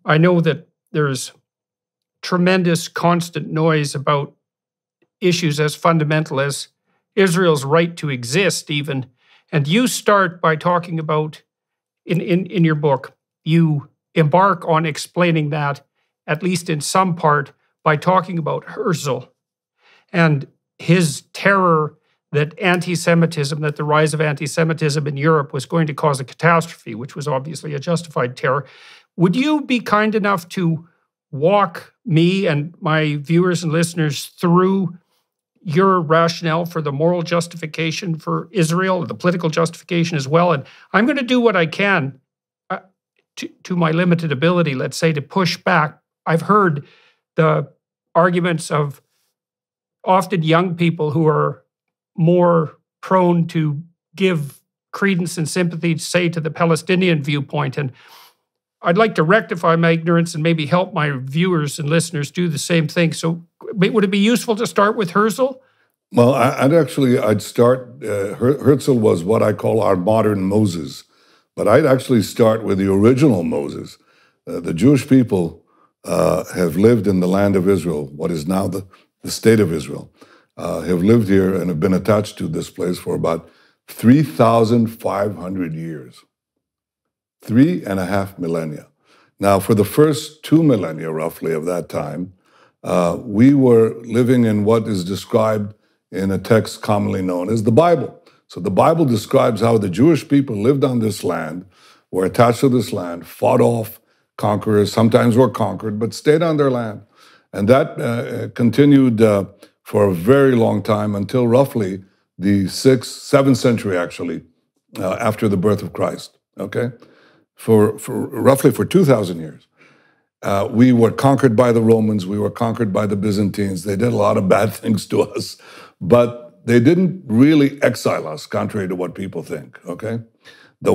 I know that there's tremendous constant noise about issues as fundamental as Israel's right to exist, even. And you start by talking about, in your book, you embark on explaining that, at least in some part, by talking about Herzl and his terror that anti-Semitism, that the rise of anti-Semitism in Europe was going to cause a catastrophe, which was obviously a justified terror. Would you be kind enough to walk me and my viewers and listeners through your rationale for the moral justification for Israel, the political justification as well? And I'm going to do what I can to my limited ability, let's say, to push back. I've heard the arguments of often young people who are more prone to give credence and sympathy, say, to the Palestinian viewpoint. And I'd like to rectify my ignorance and maybe help my viewers and listeners do the same thing. So would it be useful to start with Herzl? Well, I'd start, Herzl was what I call our modern Moses, but I'd actually start with the original Moses. The Jewish people have lived in the land of Israel, what is now the state of Israel, have lived here and have been attached to this place for about 3,500 years. 3.5 millennia. Now, for the first 2 millennia, roughly, of that time, we were living in what is described in a text commonly known as the Bible. So the Bible describes how the Jewish people lived on this land, were attached to this land, fought off conquerors, sometimes were conquered, but stayed on their land. And that continued for a very long time until roughly the 7th century, actually, after the birth of Christ, okay? For roughly 2,000 years. We were conquered by the Romans, we were conquered by the Byzantines. They did a lot of bad things to us, but they didn't really exile us, contrary to what people think, okay? The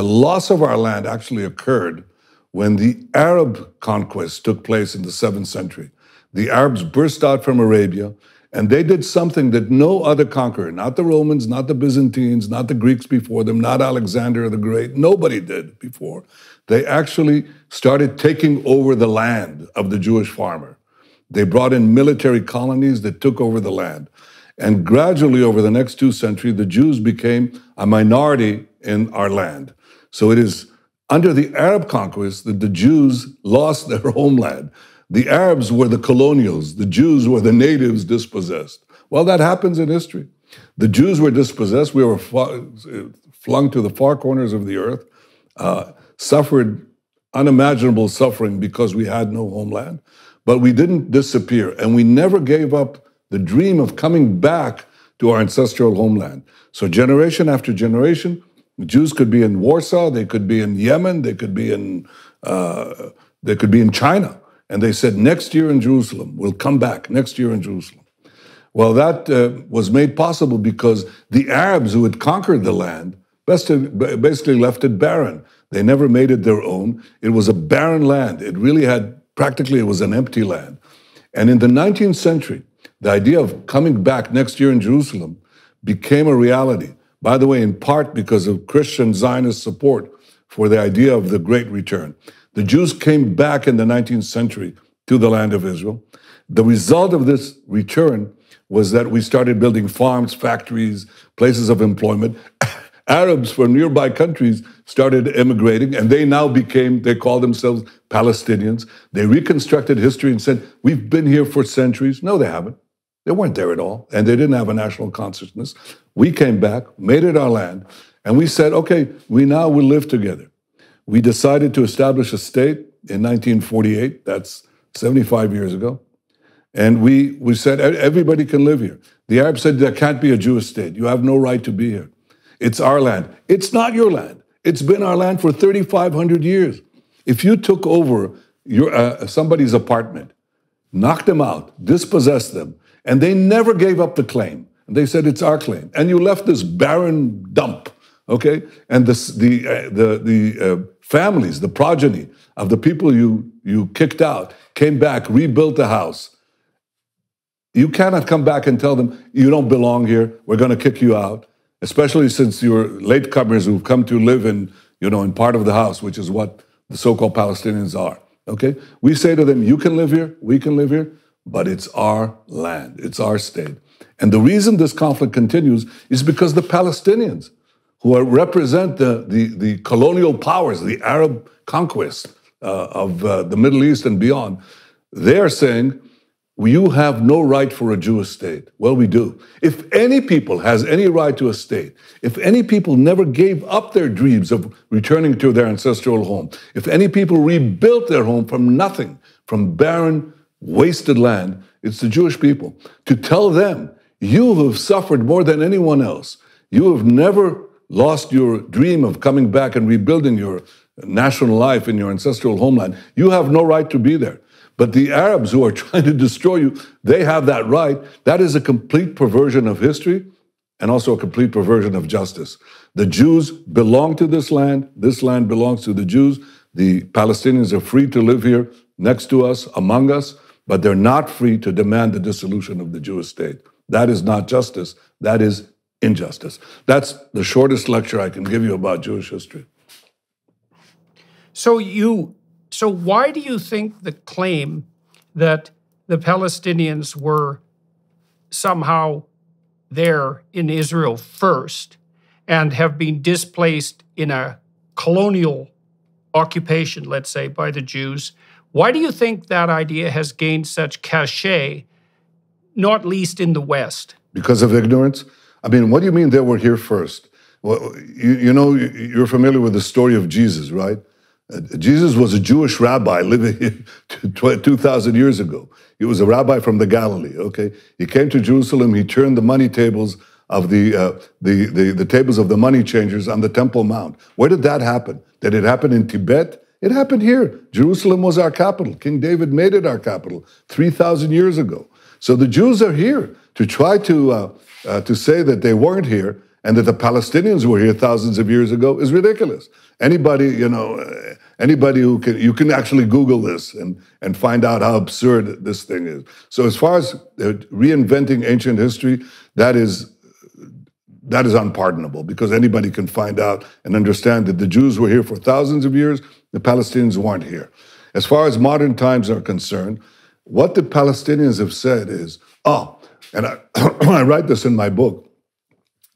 loss of our land actually occurred when the Arab conquest took place in the 7th century. The Arabs burst out from Arabia, and they did something that no other conqueror, not the Romans, not the Byzantines, not the Greeks before them, not Alexander the Great, nobody did before. They actually started taking over the land of the Jewish farmer. They brought in military colonies that took over the land. And gradually, over the next 2 centuries, the Jews became a minority in our land. So it is under the Arab conquest that the Jews lost their homeland. The Arabs were the colonials. The Jews were the natives dispossessed. Well, that happens in history. The Jews were dispossessed. We were flung to the far corners of the earth, suffered unimaginable suffering because we had no homeland. But we didn't disappear, and we never gave up the dream of coming back to our ancestral homeland. So generation after generation, the Jews could be in Warsaw, they could be in Yemen, they could be in China. And they said, next year in Jerusalem, we'll come back next year in Jerusalem. Well, that was made possible because the Arabs who had conquered the land basically left it barren. They never made it their own. It was a barren land. It really had, practically, it was an empty land. And in the 19th century, the idea of coming back next year in Jerusalem became a reality. By the way, in part because of Christian Zionist support for the idea of the Great Return. The Jews came back in the 19th century to the land of Israel. The result of this return was that we started building farms, factories, places of employment. Arabs from nearby countries started immigrating, and they call themselves Palestinians. They reconstructed history and said, we've been here for centuries. No, they haven't. They weren't there at all, and they didn't have a national consciousness. We came back, made it our land, and we said, okay, we now will live together. We decided to establish a state in 1948, that's 75 years ago, and we said everybody can live here. The Arabs said there can't be a Jewish state. You have no right to be here. It's our land. It's not your land. It's been our land for 3,500 years. If you took over somebody's apartment, knocked them out, dispossessed them, and they never gave up the claim, and they said it's our claim, and you left this barren dump, okay? And the families, the progeny of the people you kicked out, came back, rebuilt the house. You cannot come back and tell them, you don't belong here, we're going to kick you out, especially since you're latecomers who've come to live in part of the house, which is what the so-called Palestinians are. Okay? We say to them, you can live here, we can live here, but it's our land, it's our state. And the reason this conflict continues is because the Palestinians, who represent the colonial powers, the Arab conquest of the Middle East and beyond, they are saying, you have no right for a Jewish state. Well, we do. If any people has any right to a state, if any people never gave up their dreams of returning to their ancestral home, if any people rebuilt their home from nothing, from barren, wasted land, it's the Jewish people. To tell them, you have suffered more than anyone else. You have never lost your dream of coming back and rebuilding your national life in your ancestral homeland. You have no right to be there. But the Arabs who are trying to destroy you, they have that right. That is a complete perversion of history and also a complete perversion of justice. The Jews belong to this land belongs to the Jews. The Palestinians are free to live here next to us, among us, but they're not free to demand the dissolution of the Jewish state. That is not justice, that is injustice. That's the shortest lecture I can give you about Jewish history. So why do you think the claim that the Palestinians were somehow there in Israel first and have been displaced in a colonial occupation, let's say, by the Jews, why do you think that idea has gained such cachet, not least in the West? Because of ignorance? I mean, what do you mean they were here first? Well, you know, you're familiar with the story of Jesus, right? Jesus was a Jewish rabbi living 2,000 years ago. He was a rabbi from the Galilee, okay? He came to Jerusalem, he turned the money tables of the tables of the money changers on the Temple Mount. Where did that happen? Did it happen in Tibet? It happened here. Jerusalem was our capital. King David made it our capital 3,000 years ago. So the Jews are here. To try to say that they weren't here and that the Palestinians were here thousands of years ago is ridiculous. Anybody who can, you can actually Google this and find out how absurd this thing is. So as far as reinventing ancient history, that is unpardonable, because anybody can find out and understand that the Jews were here for thousands of years, the Palestinians weren't here. As far as modern times are concerned, what the Palestinians have said is, and I write this in my book,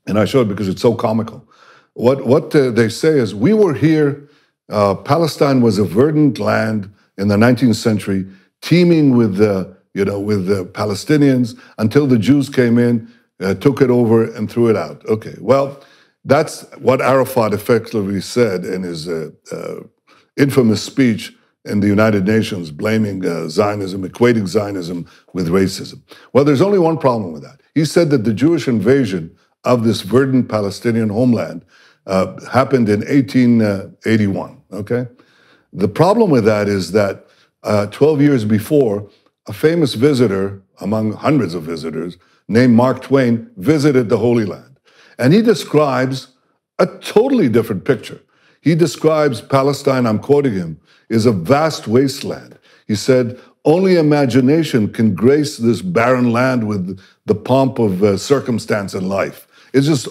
and I show it because it's so comical. What they say is, we were here, Palestine was a verdant land in the 19th century, teeming with the Palestinians, until the Jews came in, took it over and threw it out. Okay, well, that's what Arafat effectively said in his infamous speech in the United Nations, blaming Zionism, equating Zionism with racism. Well, there's only one problem with that. He said that the Jewish invasion of this verdant Palestinian homeland happened in 1881, okay? The problem with that is that 12 years before, a famous visitor, among hundreds of visitors, named Mark Twain, visited the Holy Land. And he describes a totally different picture. He describes Palestine, I'm quoting him, is a vast wasteland. He said, only imagination can grace this barren land with the pomp of circumstance and life. It's just,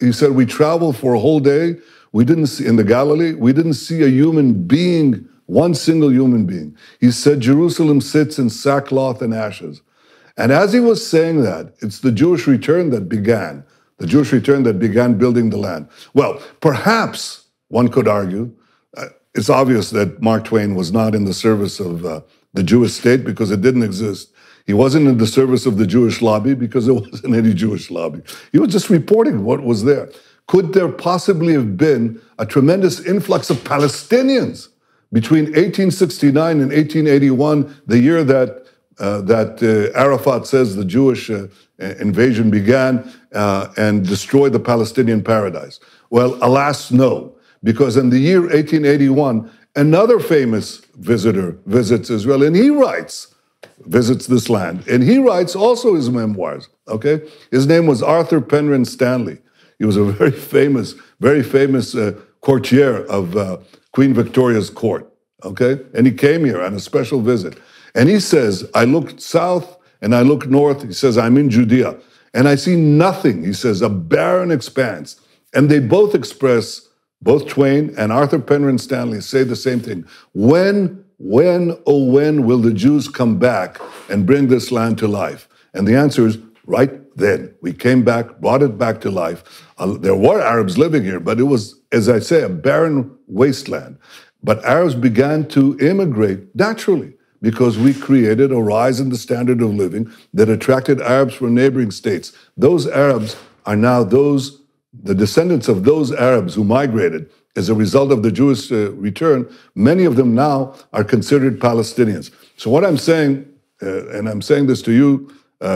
he said, we traveled for a whole day. We didn't see, in the Galilee, we didn't see a human being, one single human being. He said, Jerusalem sits in sackcloth and ashes. And as he was saying that, it's the Jewish return that began building the land. Well, perhaps one could argue, it's obvious that Mark Twain was not in the service of the Jewish state because it didn't exist. He wasn't in the service of the Jewish lobby because there wasn't any Jewish lobby. He was just reporting what was there. Could there possibly have been a tremendous influx of Palestinians between 1869 and 1881, the year that Arafat says the Jewish invasion began and destroyed the Palestinian paradise? Well, alas, no. Because in the year 1881, another famous visitor visits Israel, and he visits this land, and he writes also his memoirs, okay? His name was Arthur Penryn Stanley. He was a very famous courtier of Queen Victoria's court, okay? And he came here on a special visit. And he says, I look south and I look north. He says, I'm in Judea, and I see nothing. He says, a barren expanse. And they both express Both Twain and Arthur Penryn Stanley say the same thing. When will the Jews come back and bring this land to life? And the answer is right then. We came back, brought it back to life. There were Arabs living here, but it was, as I say, a barren wasteland. But Arabs began to immigrate naturally because we created a rise in the standard of living that attracted Arabs from neighboring states. Those Arabs are now the descendants of those Arabs who migrated as a result of the Jewish return. Many of them now are considered Palestinians. So what I'm saying, and I'm saying this to you,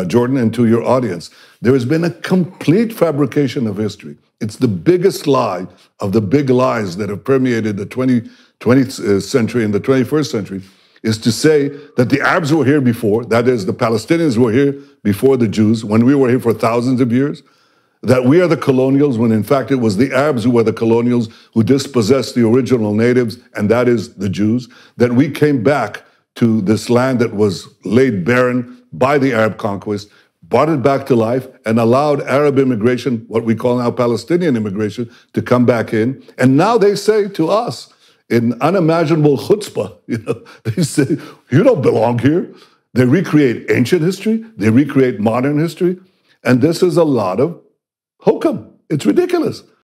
Jordan, and to your audience, there has been a complete fabrication of history. It's the biggest lie of the big lies that have permeated the 20th century and the 21st century, is to say that the Arabs were here before, that is, the Palestinians were here before the Jews, when we were here for thousands of years, that we are the colonials, when in fact it was the Arabs who were the colonials who dispossessed the original natives, and that is the Jews, that we came back to this land that was laid barren by the Arab conquest, brought it back to life, and allowed Arab immigration, what we call now Palestinian immigration, to come back in. And now they say to us, in unimaginable chutzpah, they say, you don't belong here. They recreate ancient history, they recreate modern history, and this is a lot of hokum. It's ridiculous.